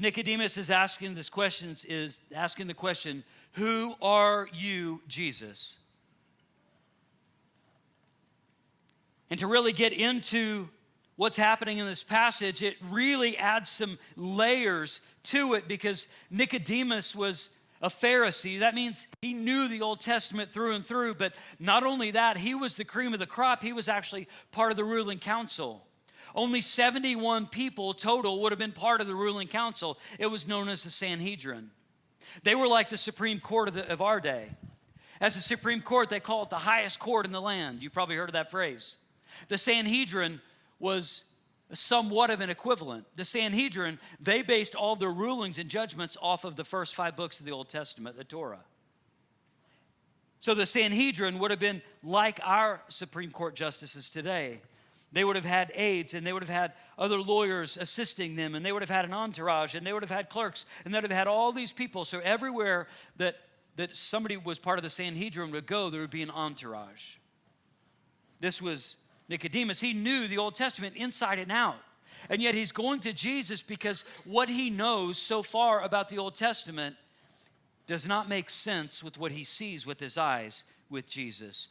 Nicodemus is asking the question, who are you, Jesus? And to really get into what's happening in this passage, it really adds some layers to it because Nicodemus was a Pharisee. That means he knew the Old Testament through and through, but not only that, he was the cream of the crop. He was actually part of the ruling council. Only 71 people total would have been part of the ruling council. It was known as the Sanhedrin. They were like the Supreme Court of our day. As the Supreme Court, they call it the highest court in the land. You've probably heard of that phrase. The Sanhedrin was somewhat of an equivalent. The Sanhedrin, they based all their rulings and judgments off of the first 5 books of the Old Testament, the Torah. So the Sanhedrin would have been like our Supreme Court justices today. They would have had aides, and they would have had other lawyers assisting them, and they would have had an entourage, and they would have had clerks, and they would have had all these people. So everywhere that somebody was part of the Sanhedrin would go, there would be an entourage. This was Nicodemus. He knew the Old Testament inside and out. And yet he's going to Jesus because what he knows so far about the Old Testament does not make sense with what he sees with his eyes with Jesus.